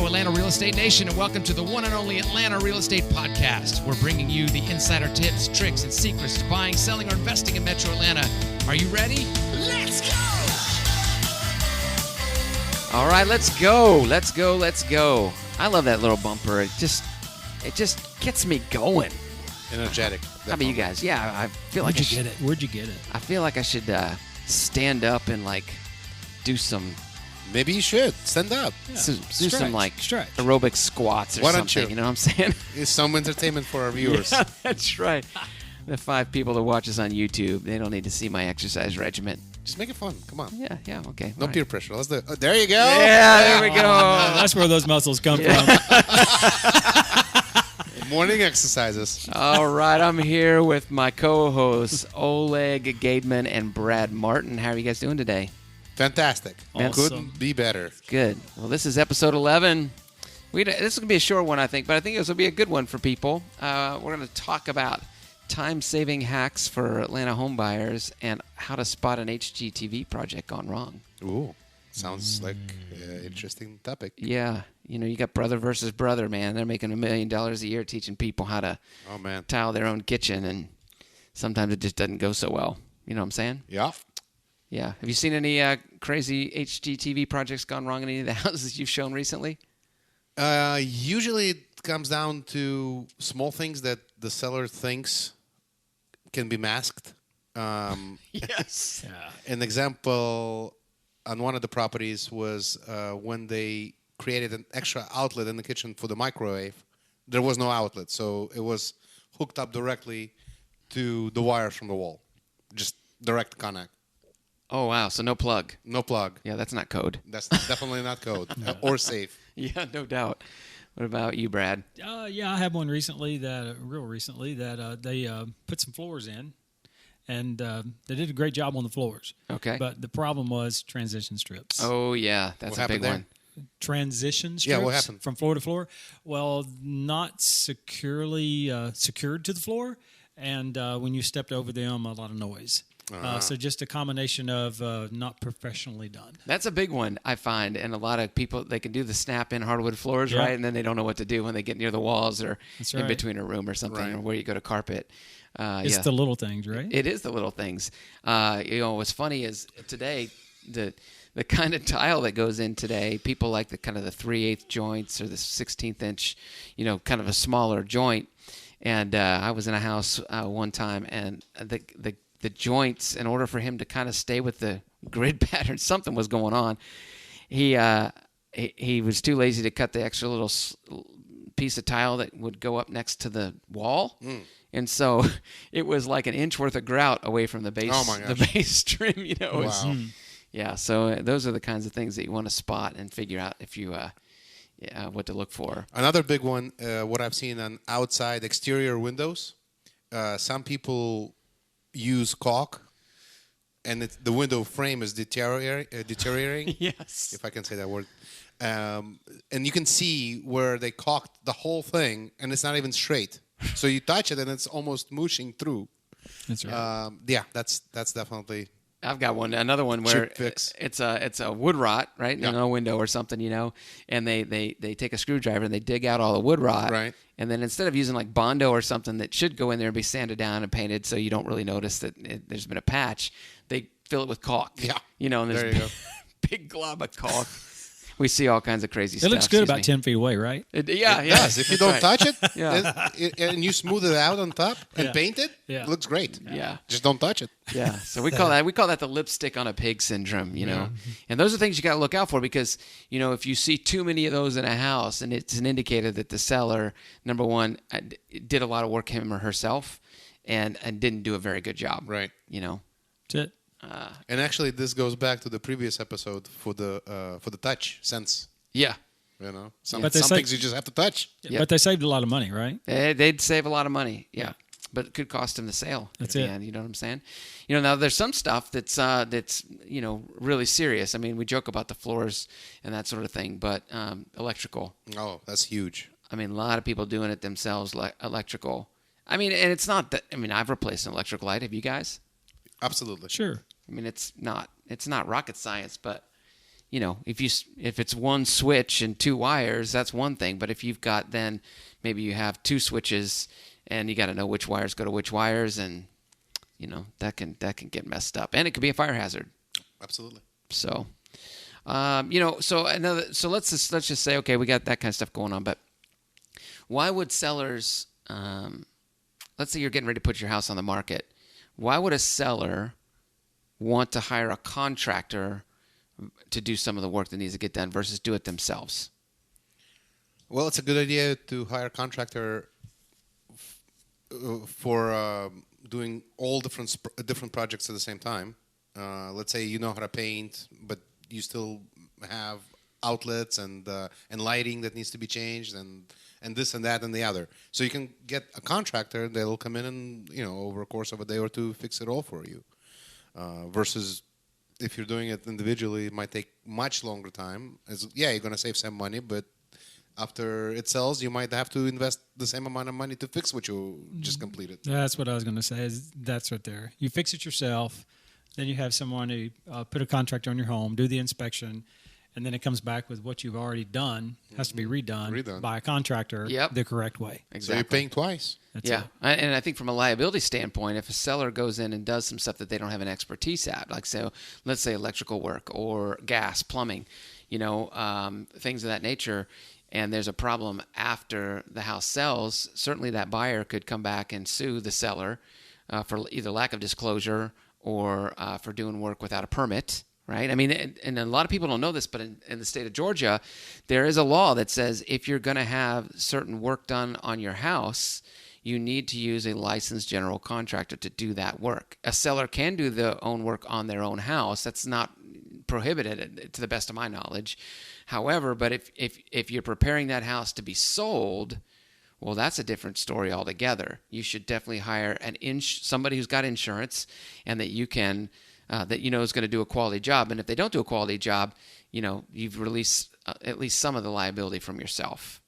Atlanta Real Estate Nation, and welcome to the one and only Atlanta Real Estate Podcast. We're bringing you the insider tips, tricks, and secrets to buying, selling, or investing in Metro Atlanta. Are you ready? Let's go! All right, let's go. Let's go. Let's go. I love that little bumper. It just gets me going. Energetic. How about you guys? Yeah, I feel like Where'd you get it? I feel like I should stand up and do some. Maybe you should stand up. Yeah. Do Stretch. some Stretch. aerobic squats or Why don't something. you? You know what I'm saying? It's some entertainment for our viewers. Yeah, that's right. The 5 people that watch us on YouTube, they don't need to see my exercise regimen. Just make it fun. Come on. Yeah, okay. No All peer right. pressure. Let's do it. Oh, there you go. Yeah, there we go. That's where those muscles come from. Morning exercises. All right, I'm here with my co-hosts, Oleg Gaidman and Brad Martin. How are you guys doing today? Fantastic. Awesome. Couldn't be better. Good. Well, this is episode 11. This is going to be a short one, I think, but I think this will be a good one for people. We're going to talk about time-saving hacks for Atlanta home buyers and how to spot an HGTV project gone wrong. Ooh, sounds like an interesting topic. Yeah. You got brother versus brother, man. They're making $1 million a year teaching people how to tile their own kitchen, and sometimes it just doesn't go so well. You know what I'm saying? Yeah. Yeah. Have you seen any crazy HGTV projects gone wrong in any of the houses you've shown recently? Usually it comes down to small things that the seller thinks can be masked. Yes. Yeah. An example on one of the properties was when they created an extra outlet in the kitchen for the microwave. There was no outlet, so it was hooked up directly to the wires from the wall. Just direct connect. Oh, wow. So no plug. No plug. Yeah, that's not code. That's definitely not code or safe. Yeah, no doubt. What about you, Brad? Yeah, I had one recently that they put some floors in, and they did a great job on the floors. Okay. But the problem was transition strips. Oh, yeah. That's What a big happened one. Transition strips. Yeah, what happened? From floor to floor? Well, not securely secured to the floor, and when you stepped over them, a lot of noise. So just a combination of not professionally done. That's a big one, I find. And a lot of people, they can do the snap-in hardwood floors, Yeah. right? And then they don't know what to do when they get near the walls or That's in right. between a room or something, Right. or where you go to carpet. It's the little things, right? It is the little things. What's funny is today, the kind of tile that goes in today, people like the kind of the 3/8 joints or the 16th inch, kind of a smaller joint. And I was in a house one time, and the joints, in order for him to kind of stay with the grid pattern, something was going on. He was too lazy to cut the extra little piece of tile that would go up next to the wall. And so it was like an inch worth of grout away from the base, the base trim, Wow. Yeah, so those are the kinds of things that you want to spot and figure out if you what to look for. Another big one, what I've seen on outside exterior windows, some people use caulk, and the window frame is deteriorating. Yes. If I can say that word. And you can see where they caulked the whole thing, and it's not even straight. So you touch it, and it's almost mushing through. That's right. That's definitely... I've got another one where Chip fix. it's a wood rot, right? Yeah. In a window or something, and they take a screwdriver and they dig out all the wood rot. Right. And then instead of using like Bondo or something that should go in there and be sanded down and painted so you don't really notice that there's been a patch, they fill it with caulk. Yeah. And there's There you go. big glob of caulk. We see all kinds of crazy stuff. It looks good Excuse about me. 10 feet away, right? It does. If you don't touch it, Yeah. and you smooth it out on top and paint it, it looks great. Yeah. Just don't touch it. Yeah, so we call that the lipstick on a pig syndrome, And those are things you got to look out for because, if you see too many of those in a house, and it's an indicator that the seller, number one, did a lot of work him or herself and didn't do a very good job. Right. That's it. And actually, this goes back to the previous episode for the touch sense. Yeah. Some But they say- things you just have to touch. Yep. But they saved a lot of money, right? They'd save a lot of money. Yeah. But it could cost them the sale That's at the it. end. You know what I'm saying? Now there's some stuff that's really serious. I mean, we joke about the floors and that sort of thing, but electrical. Oh, that's huge. I mean, a lot of people doing it themselves, like electrical. I mean, and it's not that. I mean, I've replaced an electric light. Have you guys? Absolutely. Sure. I mean, it's not rocket science, but if it's one switch and two wires, that's one thing. But if you've got then maybe you have two switches and you got to know which wires go to which wires, and that can get messed up, and it could be a fire hazard. Absolutely. So, so let's just say, okay, we got that kind of stuff going on, but why would sellers, let's say you're getting ready to put your house on the market, why would a seller want to hire a contractor to do some of the work that needs to get done versus do it themselves? Well, it's a good idea to hire a contractor for doing all different projects at the same time. Let's say you know how to paint, but you still have outlets and lighting that needs to be changed, and this and that and the other. So you can get a contractor that will come in and over a course of a day or two fix it all for you. Versus if you're doing it individually, it might take much longer time. You're going to save some money, but after it sells, you might have to invest the same amount of money to fix what you just completed. That's what I was going to say. That's right there. You fix it yourself, then you have someone who put a contractor on your home, do the inspection, and then it comes back with what you've already done, has to be redone by a contractor the correct way. Exactly. So you're paying twice. That's yeah. it. And I think from a liability standpoint, if a seller goes in and does some stuff that they don't have an expertise at, like let's say electrical work or gas, plumbing, things of that nature, and there's a problem after the house sells, certainly that buyer could come back and sue the seller for either lack of disclosure or for doing work without a permit, right? I mean, and a lot of people don't know this, but in the state of Georgia, there is a law that says if you're going to have certain work done on your house, you need to use a licensed general contractor to do that work. A seller can do their own work on their own house. That's not prohibited to the best of my knowledge. However, but if you're preparing that house to be sold, well, that's a different story altogether. You should definitely hire somebody who's got insurance and that you can is going to do a quality job. And if they don't do a quality job, you've released at least some of the liability from yourself.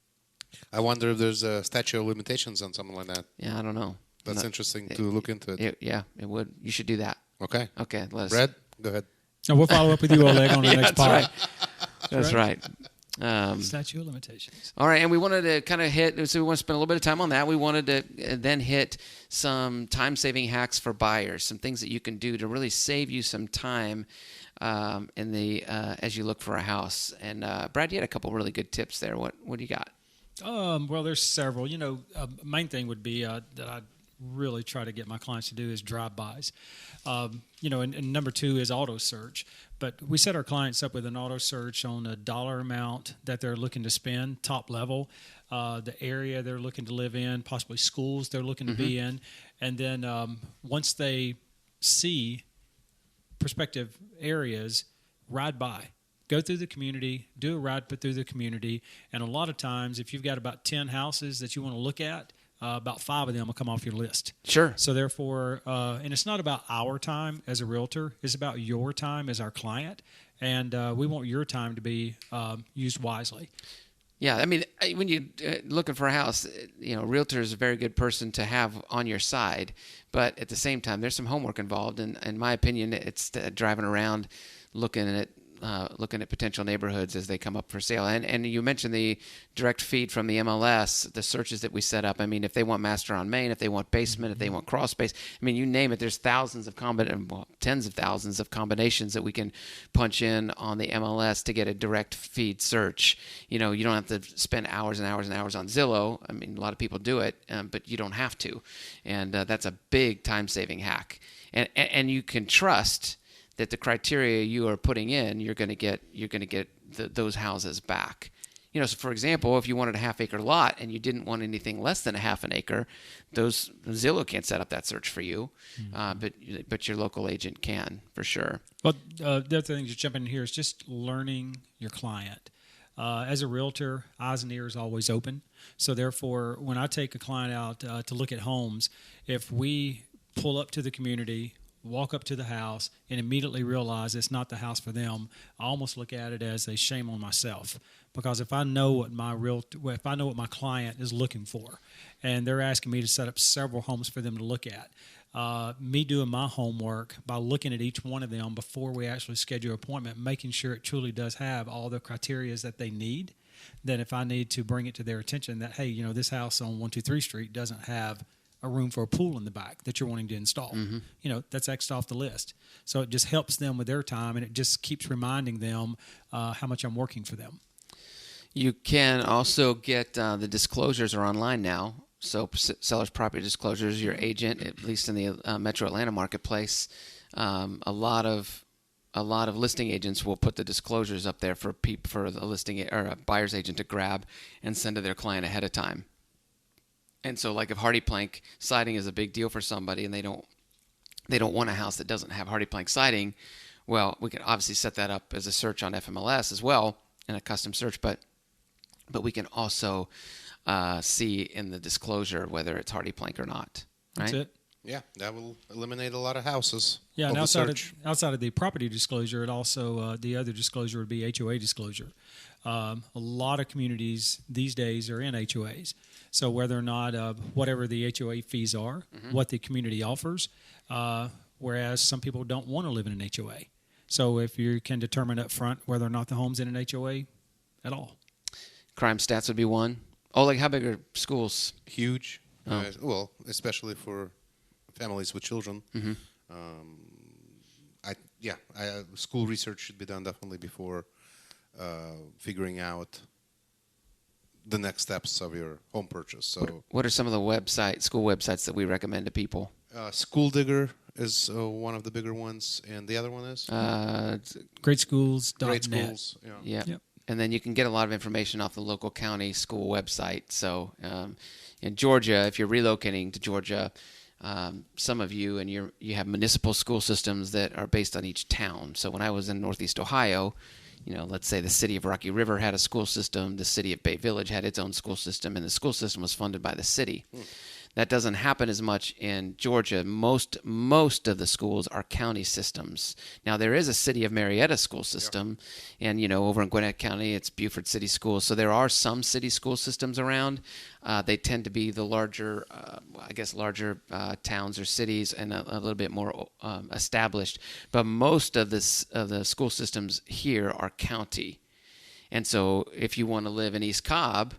I wonder if there's a statute of limitations on something like that. Yeah, I don't know. That's interesting to look into it. Yeah, it would. You should do that. Okay. Let us. Brad, go ahead. And we'll follow up with you, Oleg, on the next that's pod. That's right. Statute of limitations. All right, and we wanted to kind of so we want to spend a little bit of time on that. We wanted to then hit some time-saving hacks for buyers, some things that you can do to really save you some time as you look for a house. And Brad, you had a couple really good tips there. What do you got? Well, there's several. Main thing would be that I really try to get my clients to do is drive-bys. And number two is auto search. But we set our clients up with an auto search on a dollar amount that they're looking to spend, top level, the area they're looking to live in, possibly schools they're looking to be in. And then once they see prospective areas, ride by. Go through the community, do a ride through the community. And a lot of times, if you've got about 10 houses that you want to look at, about 5 of them will come off your list. Sure. So therefore, and it's not about our time as a realtor. It's about your time as our client. And we want your time to be used wisely. Yeah, I mean, when you're looking for a house, a realtor is a very good person to have on your side. But at the same time, there's some homework involved. And in my opinion, it's driving around looking at potential neighborhoods as they come up for sale. And you mentioned the direct feed from the MLS, the searches that we set up. I mean, if they want master on main, if they want basement, if they want crawl space, I mean, you name it, there's tens of thousands of combinations that we can punch in on the MLS to get a direct feed search. You don't have to spend hours and hours and hours on Zillow. I mean, a lot of people do it, but you don't have to. And that's a big time-saving hack. And you can trust that the criteria you are putting in, you're going to get those houses back. So for example, if you wanted a half-acre lot and you didn't want anything less than a half an acre, Zillow can't set up that search for you, but your local agent can for sure. Well, the other thing to jump in here is just learning your client. As a realtor, eyes and ears always open. So therefore, when I take a client out to look at homes, if we pull up to the community, walk up to the house, and immediately realize it's not the house for them, I almost look at it as a shame on myself. Because if I know what my client is looking for, and they're asking me to set up several homes for them to look at, me doing my homework by looking at each one of them before we actually schedule an appointment, making sure it truly does have all the criteria that they need. Then if I need to bring it to their attention that, hey, you know, this house on 123 Street doesn't have a room for a pool in the back that you're wanting to install. You know, that's X'd off the list. So it just helps them with their time, and it just keeps reminding them how much I'm working for them. You can also get the disclosures are online now. So seller's property disclosures, your agent, at least in the Metro Atlanta marketplace, a lot of listing agents will put the disclosures up there for the listing or a buyer's agent to grab and send to their client ahead of time. And so, like if hardy plank siding is a big deal for somebody, and they don't want a house that doesn't have hardy plank siding, well, we can obviously set that up as a search on FMLS as well in a custom search, but we can also see in the disclosure whether it's hardy plank or not. Right? That's it. Yeah, that will eliminate a lot of houses. Yeah, and of the outside of the property disclosure, it also the other disclosure would be HOA disclosure. A lot of communities these days are in HOAs. So whether or not whatever the HOA fees are, what the community offers, whereas some people don't want to live in an HOA. So if you can determine up front whether or not the home's in an HOA at all. Crime stats would be one. Oh, like how big are schools? Huge. Well, especially for families with children. School research should be done definitely before figuring out the next steps of your home purchase. So, what are some of the school websites that we recommend to people? School Digger is one of the bigger ones, and the other one is GreatSchools.net. Great Schools. Yeah. Yep. And then you can get a lot of information off the local county school website. So in Georgia, if you're relocating to Georgia, some of you and you have municipal school systems that are based on each town. So when I was in Northeast Ohio, you know, let's say the city of Rocky River had a school system, the city of Bay Village had its own school system, and the school system was funded by the city. That doesn't happen as much in Georgia. Most of the schools are county systems. Now, there is a city of Marietta school system, and, you know, over in Gwinnett County, it's Buford City Schools. So there are some city school systems around. They tend to be the larger towns or cities and a little bit more established. But most of the school systems here are county. And so if you want to live in East Cobb,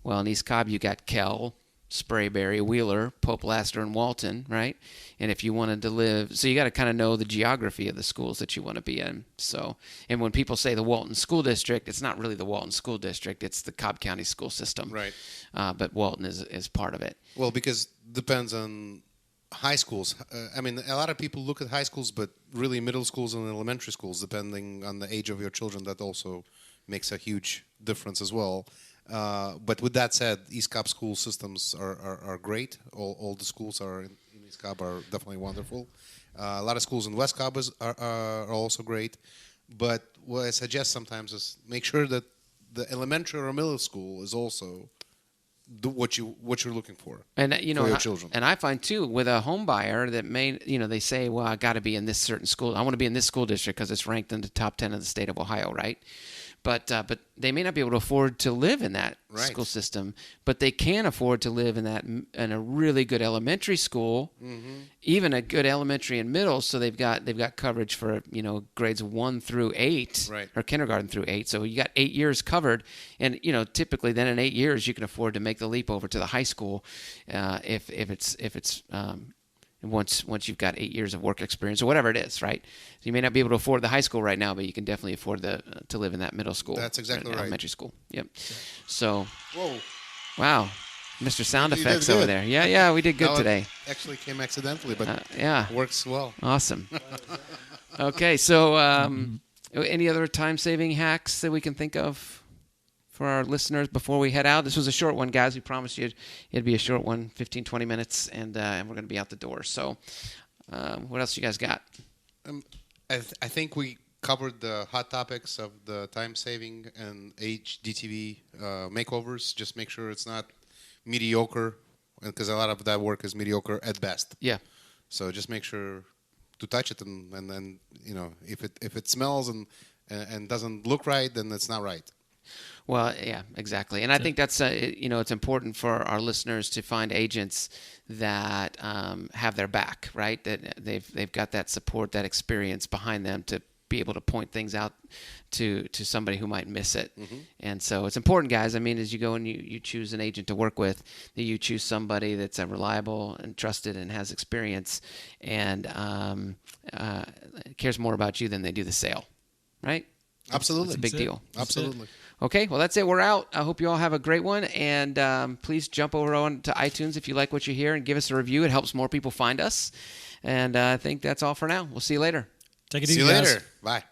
well, in East Cobb, you got Kell, Sprayberry, Wheeler, Pope Laster, and Walton, right? And if you wanted to live, so you got to kind of know the geography of the schools that you want to be in. So, and when people say the Walton School District, it's not really the Walton School District, it's the Cobb County School System. Right. But Walton is part of it. Well, because depends on high schools. I mean, a lot of people look at high schools, but really middle schools and elementary schools, depending on the age of your children, that also makes a huge difference as well. But with that said, East Cobb school systems are great. All the schools in East Cobb are definitely wonderful. A lot of schools in West Cobb are also great. But what I suggest sometimes is make sure that the elementary or middle school is also what you're looking for, and you know, for your children. And I find too with a home buyer that they say, well, I got to be in this certain school. I want to be in this school district because it's ranked in the top 10 of the state of Ohio, right? But they may not be able to afford to live in that school system, but they can afford to live in a really good elementary school, even a good elementary and middle. So they've got coverage for grades 1 through 8, or kindergarten through 8. So you got 8 years covered, and typically then in 8 years you can afford to make the leap over to the high school if it's once you've got 8 years of work experience or whatever it is, right? So you may not be able to afford the high school right now, but you can definitely afford to live in that middle school. That's exactly right. Elementary school. Yep. So, whoa, wow, Mr. Sound You did Effects good. over there. Yeah, we did good Now, today. it actually came accidentally, but Yeah, works well. awesome. Okay, so any other time-saving hacks that we can think of for our listeners before we head out? This was a short one, guys. We promised you it'd be a short one, 15, 20 minutes, and we're going to be out the door. So what else you guys got? I think we covered the hot topics of the time-saving and HGTV makeovers. Just make sure it's not mediocre, because a lot of that work is mediocre at best. Yeah. So just make sure to touch it, and then if it smells and doesn't look right, then it's not right. Well, yeah, exactly. And I think that's, it's important for our listeners to find agents that have their back, right? That they've got that support, that experience behind them to be able to point things out to somebody who might miss it. And so it's important, guys. I mean, as you go and you choose an agent to work with, that you choose somebody that's reliable and trusted and has experience and cares more about you than they do the sale, right? Absolutely. It's a big deal. Absolutely. Okay, well, that's it. We're out. I hope you all have a great one. And please jump over on to iTunes if you like what you hear and give us a review. It helps more people find us. And I think that's all for now. We'll see you later. Take it easy, See you guys. later. Bye.